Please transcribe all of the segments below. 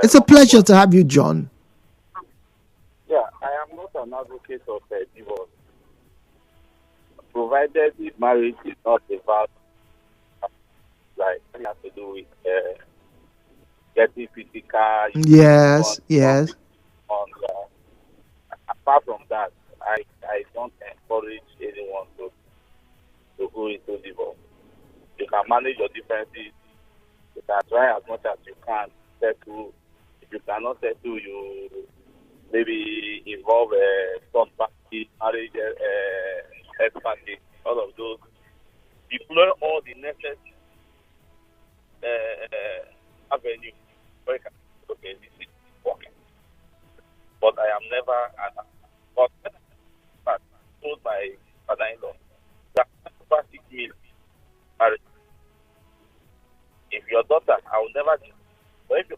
It's a pleasure to have you, John. Yeah, I am not an advocate of divorce, provided the marriage is not about like it has to do with getting physical, Yes, yes. on apart from that, I don't encourage anyone to go into divorce. You can manage your differences. You can try as much as you can settle. If you cannot settle, you maybe involve a third party, marriage, health party, all of those. Deploy all the necessary avenues. Where you can, okay, this is working. But I am never, but told my father-in-law that over 6 million marriage. If your daughter, I will never do. But if your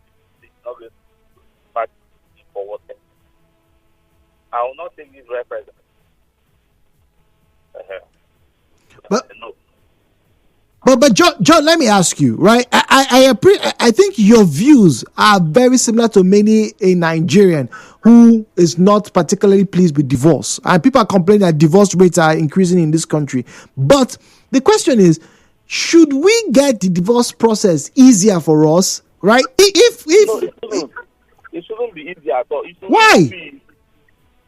daughter is not going to marry for whatever, I will not take this reference. But No. but John, let me ask you, right? I think your views are very similar to many a Nigerian who is not particularly pleased with divorce, and people are complaining that divorce rates are increasing in this country. But the question is, should we get the divorce process easier for us, right? It shouldn't be easy at all. Why?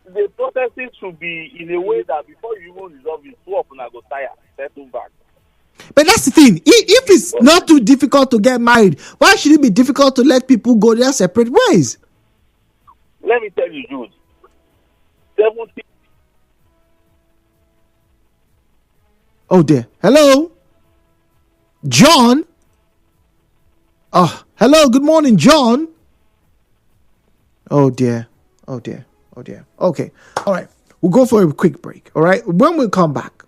The processes should be in a way that before you even resolve it, two of them go tire, settle back. But that's the thing. If it's not too difficult to get married, why should it be difficult to let people go their separate ways? Let me tell you, Jude. 70. Oh dear. Hello? John? Oh, hello. Good morning, John. Oh dear. Oh dear. Oh dear. Okay. All right. We'll go for a quick break. All right. When we come back,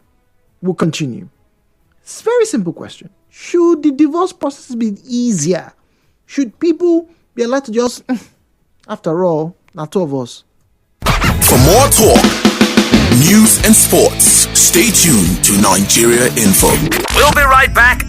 we'll continue. It's a very simple question. Should the divorce process be easier? Should people be allowed to just, after all, not two of us? For more talk, news and sports, stay tuned to Nigeria Info. We'll be right back.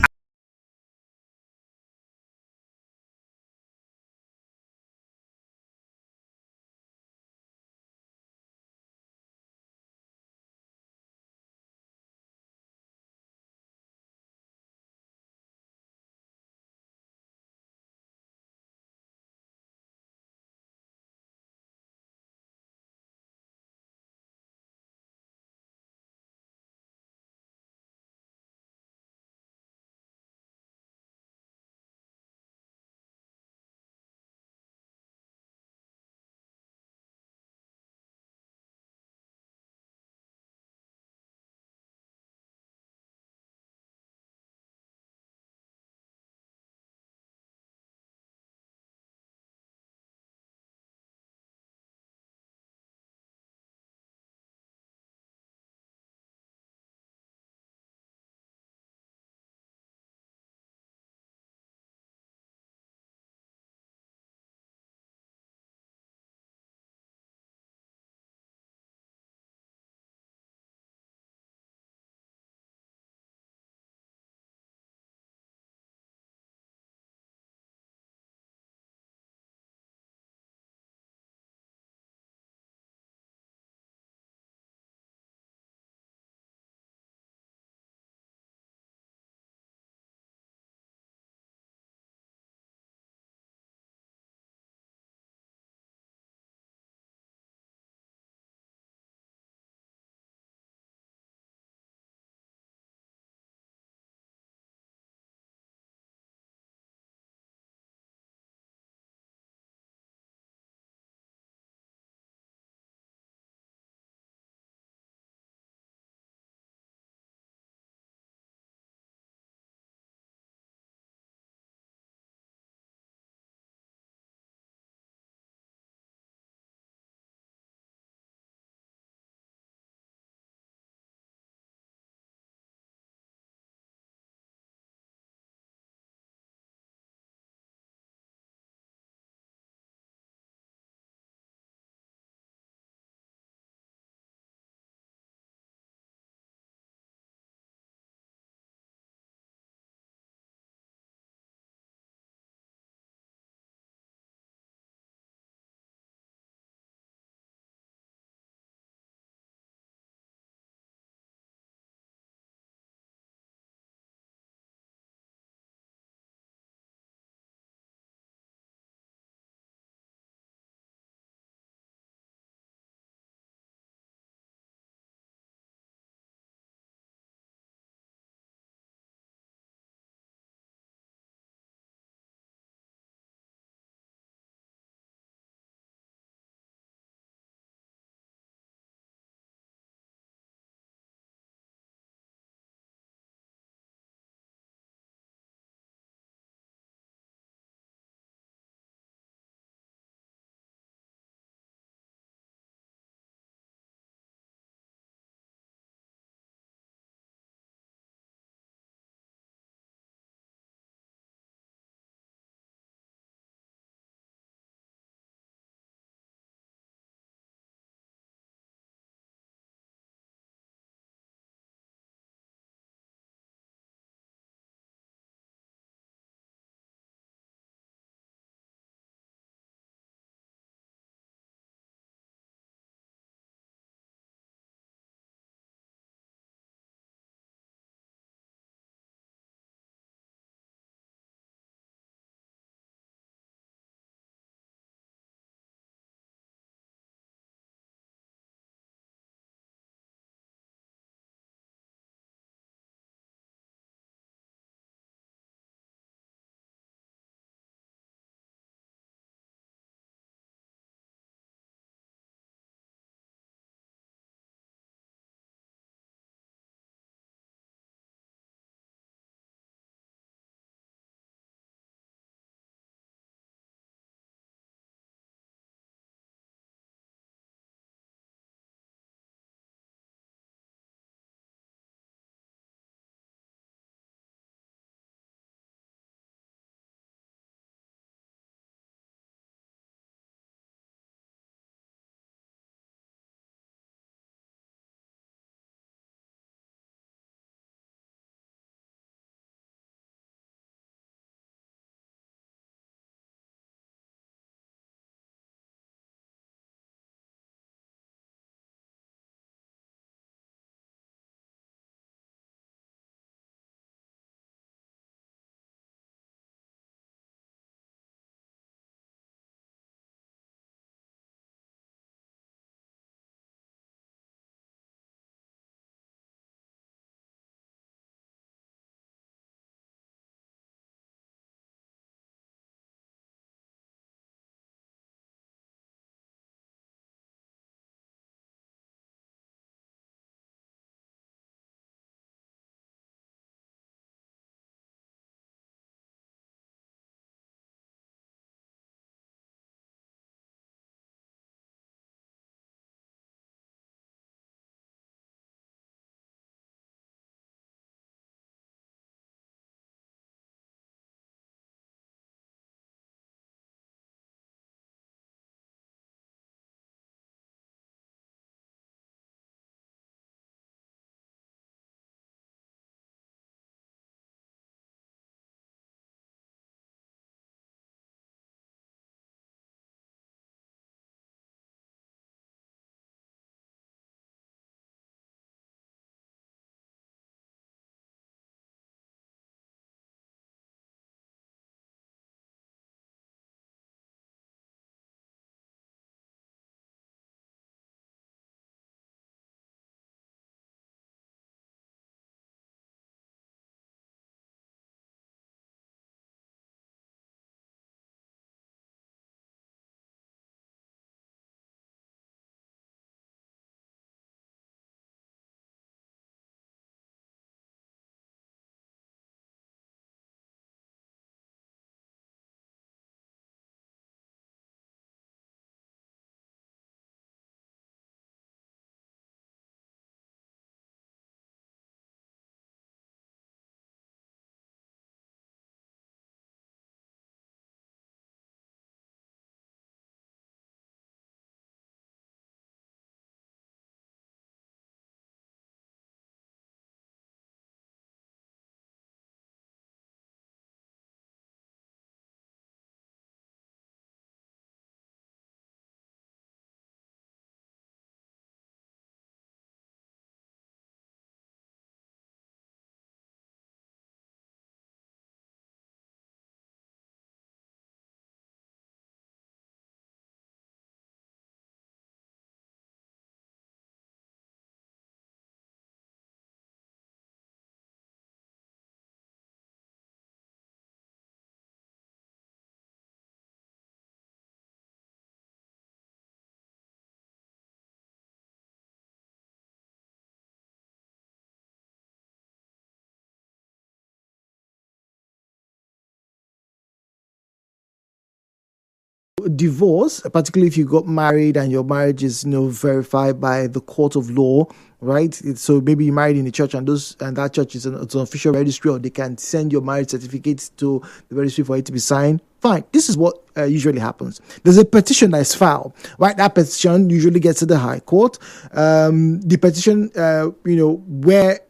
divorce, particularly if you got married and your marriage is verified by the court of law, right? So maybe you married in the church and that church is it's an official registry, or they can send your marriage certificate to the registry for it to be signed. Fine. This is what usually happens. There's a petition that is filed, right? That petition usually gets to the High Court. The petition, where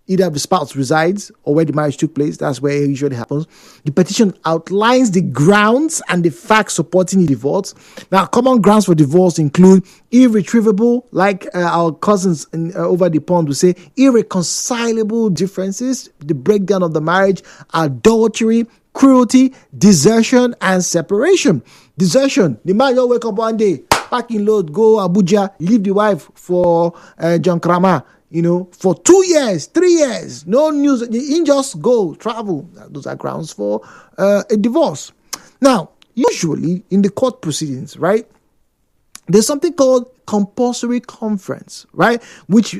either the spouse resides or where the marriage took place, that's where it usually happens. The petition outlines the grounds and the facts supporting the divorce. Now, common grounds for divorce include irretrievable, like our cousins over the pond will say, irreconcilable differences, the breakdown of the marriage, adultery, cruelty, desertion, and separation. Desertion, the man will wake up one day, pack in load, go Abuja, leave the wife for John Kramer, for 2 years, 3 years, no news. You just go travel. Those are grounds for a divorce. Now, usually in the court proceedings, right, there's something called compulsory conference, right, which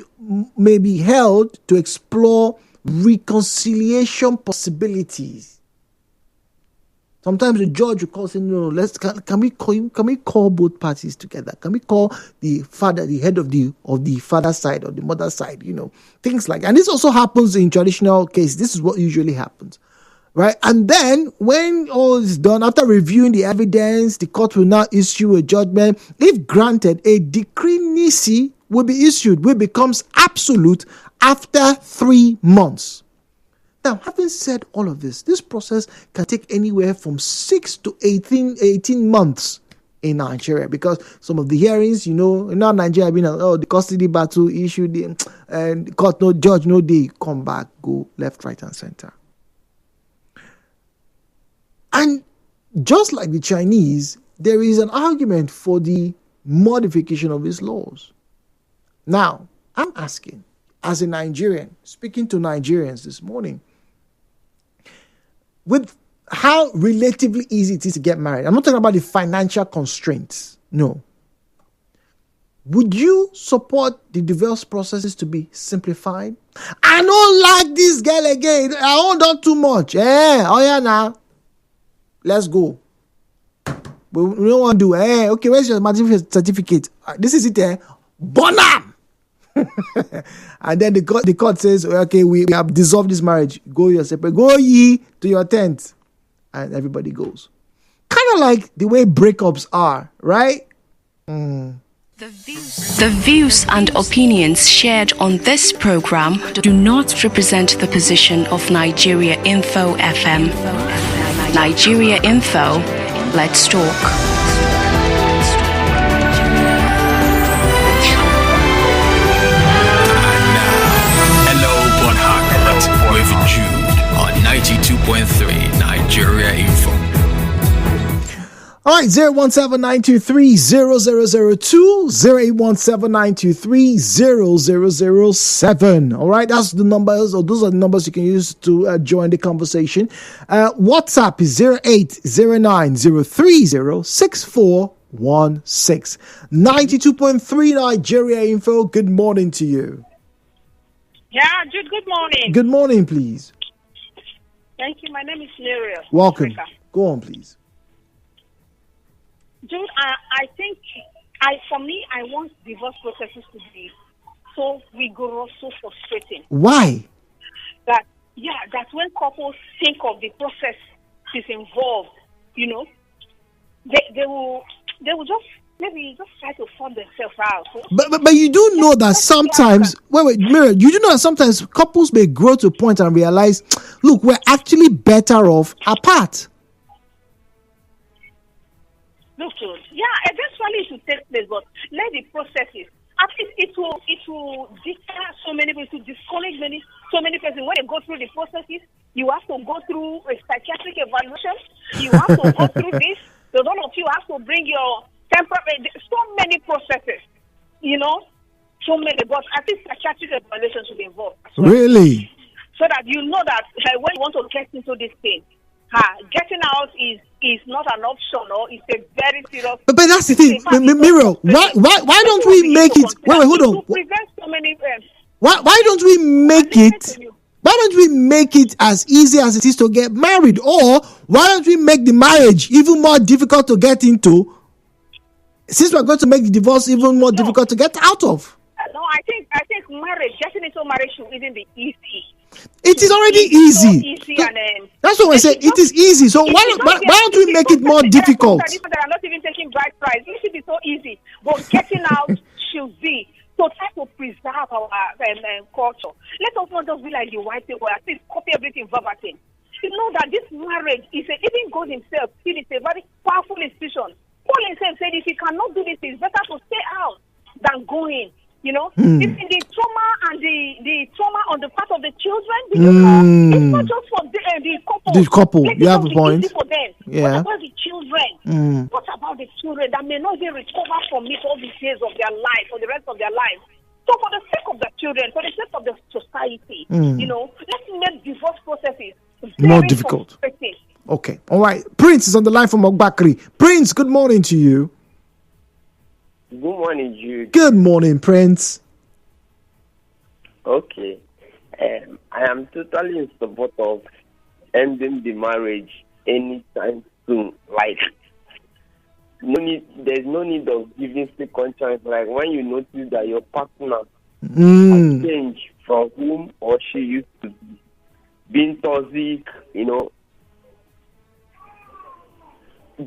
may be held to explore reconciliation possibilities. Sometimes the judge will call, say, no, can we call both parties together? Can we call the father, the head of the father's side or the mother's side? Things like that. And this also happens in traditional cases. This is what usually happens, right? And then when all is done, after reviewing the evidence, the court will now issue a judgment. If granted, a decree nisi will be issued, which becomes absolute after 3 months. Now, having said all of this process can take anywhere from 6 to 18 months in Nigeria, because some of the hearings, in Nigeria, the custody battle issued, and the court, no judge, no day, come back, go left, right, and center. And just like the Chinese, there is an argument for the modification of these laws. Now, I'm asking, as a Nigerian, speaking to Nigerians this morning, with how relatively easy it is to get married. I'm not talking about the financial constraints. No. Would you support the divorce processes to be simplified? I don't like this girl again. I hold on too much. Oh yeah, now. Let's go. But we don't want to do. Okay, where's your marriage certificate? This is it. Bonam! And then the court says, okay, we have dissolved this marriage. Go your separate. Go ye to your tent. And everybody goes. Kind of like the way breakups are, right? The views and opinions shared on this program do not represent the position of Nigeria Info FM. Nigeria Info, let's talk. Jude on 92.3 Nigeria Info. All right, 017-923-0002, 0817923-0007. All right, that's the numbers, or those are the numbers you can use to join the conversation. WhatsApp is 08090306416. 92.3 Nigeria Info. Good morning to you. Yeah, Jude, good morning. Good morning, please. Thank you. My name is Muriel. Welcome. Africa. Go on, please. Jude, I think, for me, I want divorce processes to be so rigorous, so frustrating. Why? That when couples think of the process is involved, they will just maybe just try to fund themselves out. But you do know that sometimes, wait, Miriam, you do know that sometimes couples may grow to a point and realize, look, we're actually better off apart. Look, eventually it will take place, but let the processes. At least it will deter so many people, to discourage so many persons. When they go through the processes, you have to go through a psychiatric evaluation. You have to go through this. So all of you have to bring your temperament. So many processes, so many. But I think psychiatric evaluation should be involved. Well. Really? So that you know that when you want to get into this thing, getting out is not an option, or it's a very serious. But that's the thing, Miro. Why don't we make it? Wait, hold on. To prevent so many. Why don't we make it? Why don't we make it as easy as it is to get married? Or why don't we make the marriage even more difficult to get into, since we're going to make the divorce even more difficult to get out of? No, I think marriage, getting into marriage should even be easy. It is already easy. So easy and, that's what we say. It is easy. So why don't we make it more difficult? That are not even taking bride price. It should be so easy. But getting out should be. So try to preserve our culture. Let us not just be like the white people. At least copy everything verbatim. You know that this marriage is even God himself. It is a very powerful institution. Paul himself said, if you cannot do this, it's better to stay out than go in. You know, it's in the trauma and the trauma on the part of the children. It's not just for the couple. The couple, you have a point. For them. Yeah. What about the children? What about the children that may not even recover from it all the days of their life or the rest of their life? So for the sake of the children, for the sake of the society, you know, let's make divorce processes more difficult. Okay. All right. Prince is on the line from Ogbakri. Prince, good morning to you. Good morning, Jude. Good morning, Prince. Okay. I am totally in support of ending the marriage anytime soon. Like, there's no need of giving second chance. Like, when you notice that your partner has changed from whom or she used to be, being toxic, you know,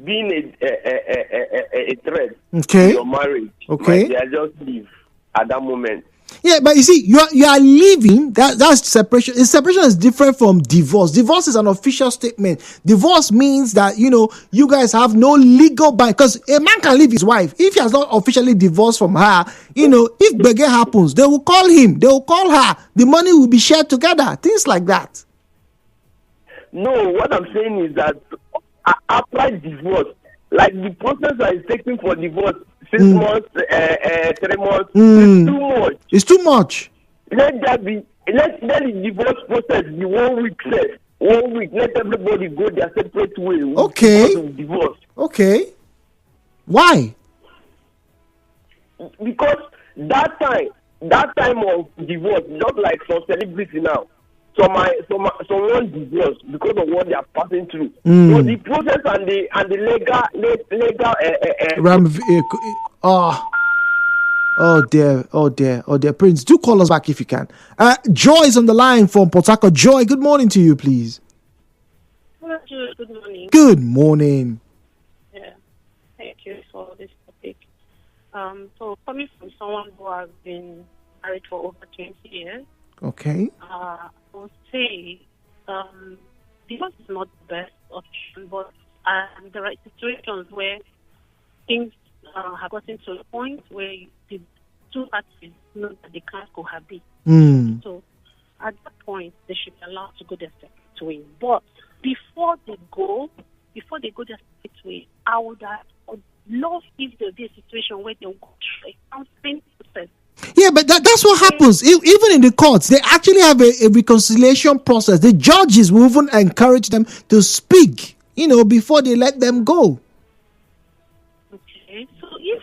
being a threat to your marriage, they just leave at that moment. Yeah, but you see, you are leaving. That's separation. Separation is different from divorce. Divorce is an official statement. Divorce means that, you know, you guys have no legal bind, because a man can leave his wife if he has not officially divorced from her. You know, if beggar happens, they will call him, they will call her. The money will be shared together. Things like that. No, what I'm saying is that after divorce, like the process that is taking for divorce, 6 months, 3 months, it's too much. It's too much. Let the divorce process be 1 week less. 1 week, let everybody go their separate way. Okay. Because of divorce. Okay. Why? Because that time of divorce, just like some celebrity now, someone divorced because of what they are passing through. So the process and the legal Oh dear, Prince, do call us back if you can. Joy is on the line from Port Harcourt. Joy, good morning to you, please. Hello, Jude. Good morning. Good morning. Yeah, thank you for this topic. So coming from someone who has been married for over 20 years, okay. I would say divorce is not the best option, but there are situations where things have gotten to a point where the two parties know that they can't cohabit. So at that point, they should be allowed to go their separate way. But before they go their separate way, I would love if there be a situation where they will go through a counseling process. Yeah, but that's what happens. Even in the courts, they actually have a reconciliation process. The judges will even encourage them to speak, you know, before they let them go. Okay, so if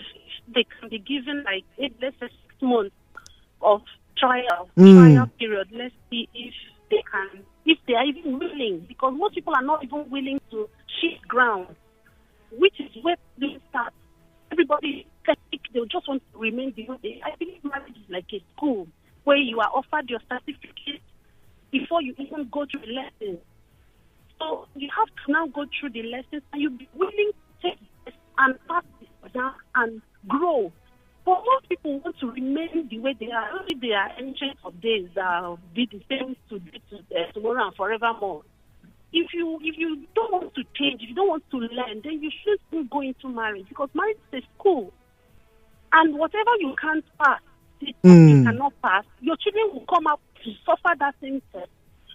they can be given like let's say 6 months of trial period, let's see if they are even willing, because most people are not even willing to shift ground, which is where they start. Everybody, they just want to remain the way. I believe marriage is like a school where you are offered your certificate before you even go through the lessons. So you have to now go through the lessons, and you be willing to take this and pass this exam and grow. But most people want to remain the way they are. Only they are ancient of days that will be the same today, tomorrow, and forevermore. If you don't want to change, if you don't want to learn, then you shouldn't go into marriage, because marriage is a school. And whatever you can't pass, you cannot pass, your children will come up to suffer that same test.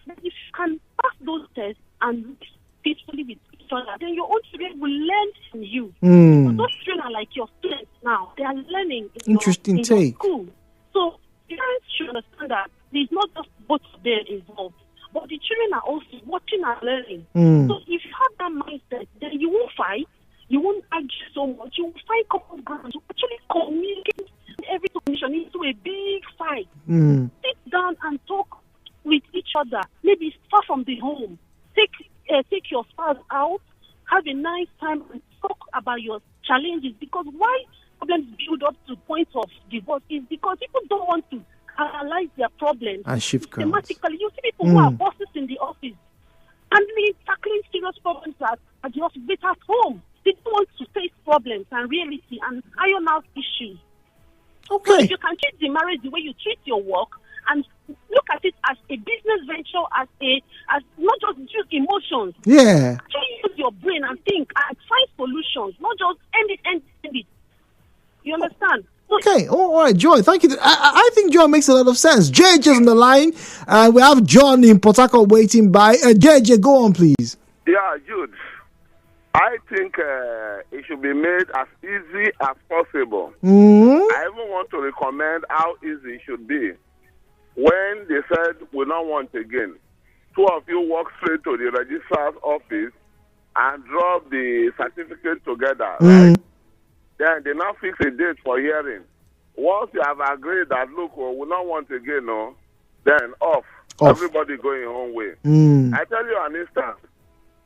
But if you can pass those tests and live peacefully with each other, then your own children will learn from you. So those children are like your students now. They are learning in your school. So parents should understand that there's not just both of them involved, but the children are also watching and learning. So if you have that mindset, then you won't fight, you won't argue so much, you will find common ground, you actually communicate every commission into a big fight. Sit down and talk with each other. about your challenges, because why problems build up to point of divorce is because people don't want to analyze their problems And shift grounds. systematically. You see people who are bosses in the office and tackling serious problems at the office, but at home they don't want to face problems and reality and iron out issues. So if you can treat the marriage the way you treat your work and look at it as a business venture, as not just use emotions. Yeah. Actually use your brain and think and find solutions, not just end it. You understand? So Okay, all right, Joy, thank you. I think Joy makes a lot of sense. JJ on the line. We have John in Port Harcourt waiting by. JJ, go on, please. Yeah, Jude. I think it should be made as easy as possible. I even want to recommend how easy it should be. When they said we don't want again, two of you walk straight to the registrar's office and drop the certificate together, right? Then they now fix a date for hearing. Once you have agreed that, look, we don't want again, no, then off. Everybody going your own way. I tell you an instance.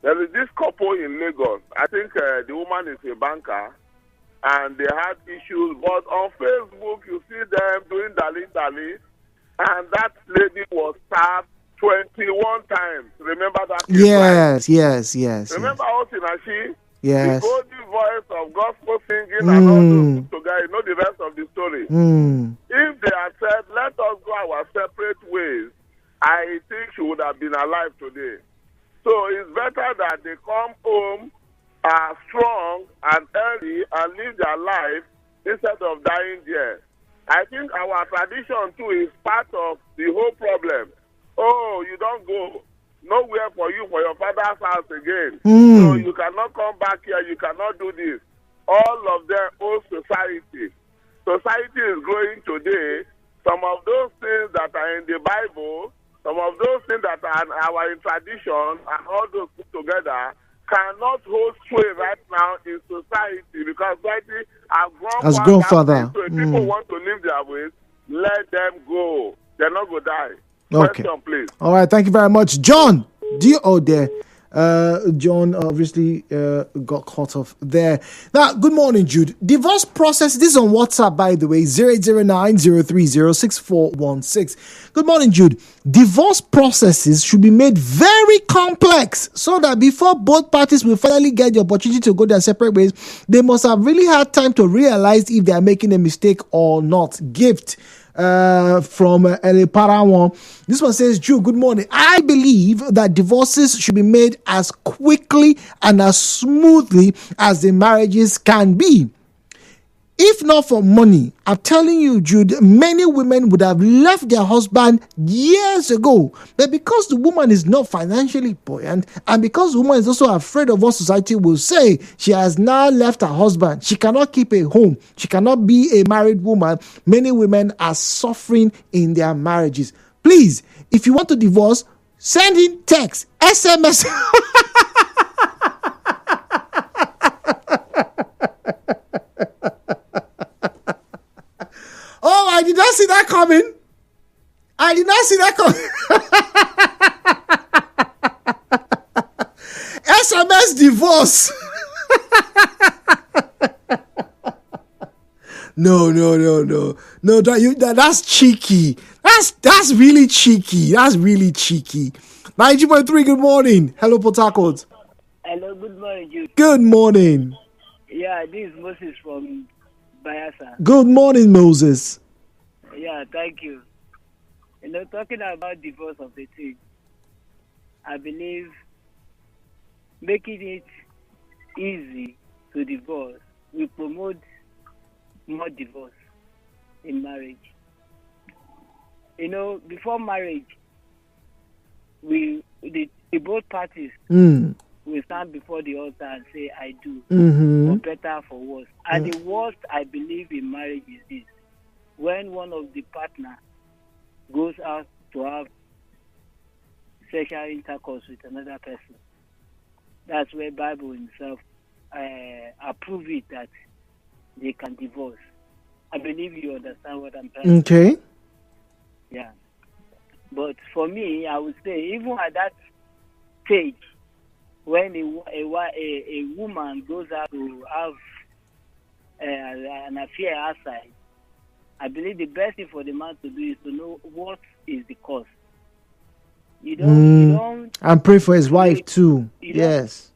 There is this couple in Lagos. I think the woman is a banker, and they had issues. But on Facebook, you see them doing dally, and that lady was stabbed 21 times. Remember that? Yes. Remember Osinachi? Yes. The golden voice of gospel singing and all those together. You know the rest of the story. If they had said, let us go our separate ways, I think she would have been alive today. So it's better that they come home strong and early and live their life instead of dying there. I think our tradition too is part of the whole problem. Oh, you don't go nowhere for you for your father's house again. So you cannot come back here. You cannot do this. All of them owe society. Society is growing today. Some of those things that are in the Bible, some of those things that are in tradition and all those put together cannot hold sway right now in society because society has grown further. So if people want to live their ways, let them go. They're not going to die. Okay. Question, please. All right, thank you very much. John, John obviously got caught off there. Now, good morning, Jude. Divorce process, this is on WhatsApp, by the way, 0809-030-6416. Good morning, Jude. Divorce processes should be made very complex so that before both parties will finally get the opportunity to go their separate ways, they must have really had time to realize if they are making a mistake or not. Gift from El Parawan. This one says, Drew, good morning. I believe that divorces should be made as quickly and as smoothly as the marriages can be. If not for money, I'm telling you, Jude, many women would have left their husband years ago. But because the woman is not financially buoyant, and because the woman is also afraid of what society will say, she has now left her husband. She cannot keep a home. She cannot be a married woman. Many women are suffering in their marriages. Please, if you want to divorce, send in text, SMS. Oh, I did not see that coming. SMS divorce. No. That's cheeky. That's really cheeky. 90.3, good morning. Hello, Port Harcourt. Hello, good morning, Jude. Good morning. Yeah, this is Moses from Bayelsa. Good morning, Moses. Yeah, thank you. Talking about divorce of the two, I believe making it easy to divorce will promote more divorce in marriage. Before marriage, both parties will stand before the altar and say, I do, for better, for worse. And the worst, I believe, in marriage is this. When one of the partner goes out to have sexual intercourse with another person, that's where Bible himself approve it that they can divorce. I believe you understand what I'm trying to say. Okay. Yeah. But for me, I would say, even at that stage, when a woman goes out to have an affair outside, I believe the best thing for the man to do is to know what is the cause. You don't and pray for his wife too. Yes.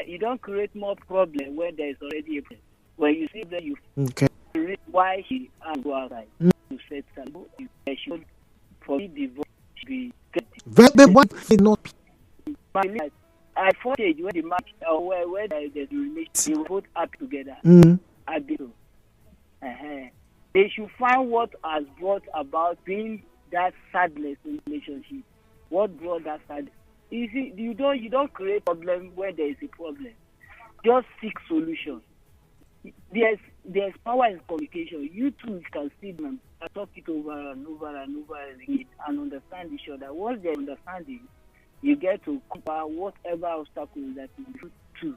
You don't create more problem when there is already a problem. When you see that you read why he go outside to set some, you should for me divorce be not. I thought when the match where there is a relation, they will both up together. I do. They should find what has brought about being that sadness in relationship. What brought that sadness? You see, you don't create problem when there is a problem. Just seek solutions. There's power in communication. You two can sit and talk it over and over and over again and understand each other. Once they understanding, you get to cover whatever obstacles that you do.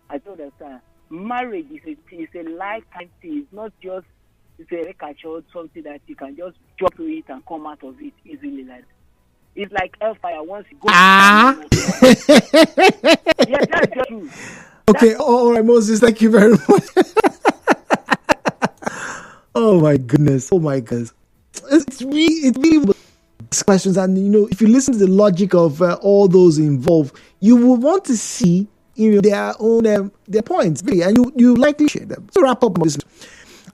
I don't understand. Marriage is a lifetime thing. It's not just it's a caricature, something that you can just jump to it and come out of it easily. Like it's like hellfire. Once you go, yeah, that's just true. Okay, all right, Moses. Thank you very much. Oh my goodness! It's really questions, and if you listen to the logic of all those involved, you will want to see their own their points, really, and you likely share them. To wrap up this,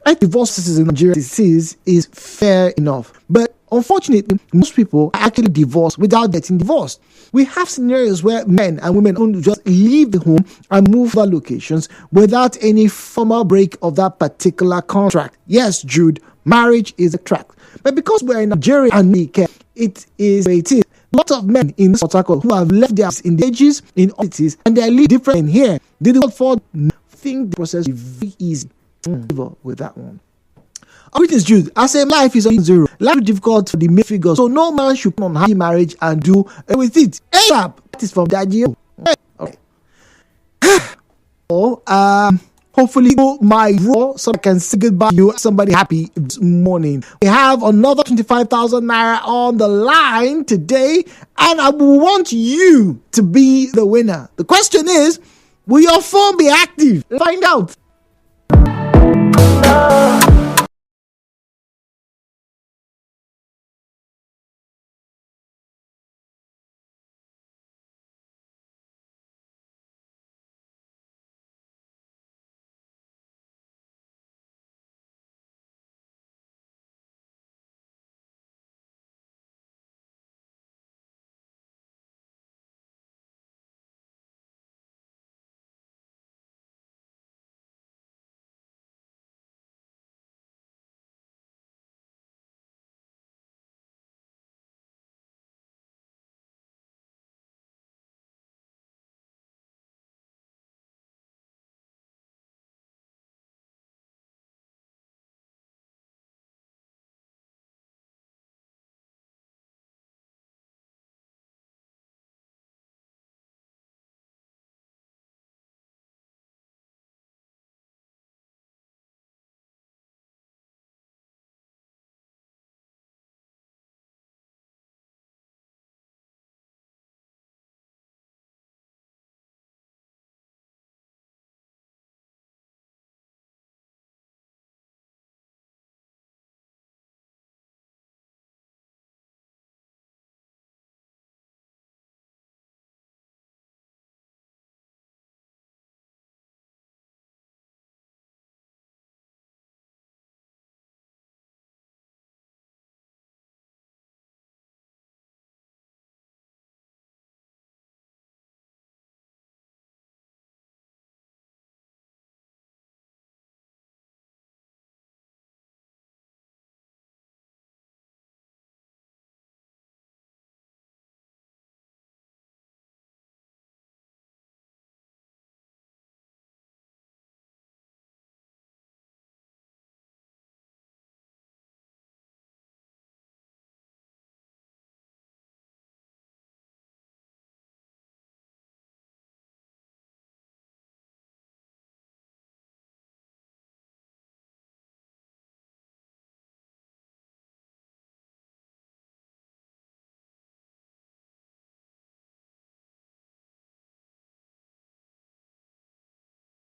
I think divorces in Nigeria is fair enough, but unfortunately, most people are actually divorced without getting divorced. We have scenarios where men and women just leave the home and move to other locations without any formal break of that particular contract. Yes, Jude, marriage is a contract, but because we're in Nigeria and we care, it is where it is. Lots of men in Port Harcourt who have left their in the ages in cities and they are living different in here. They do not for think the process is very easy with that one. Greetings, Jude. I say life is on zero. Life is difficult for the male figure, so no man should come on happy marriage and do with it. That is from the idea. Okay. Hopefully my raw so I can say goodbye to you. Somebody happy this morning. We have another 25,000 naira on the line today, and I want you to be the winner. The question is, will your phone be active? Find out.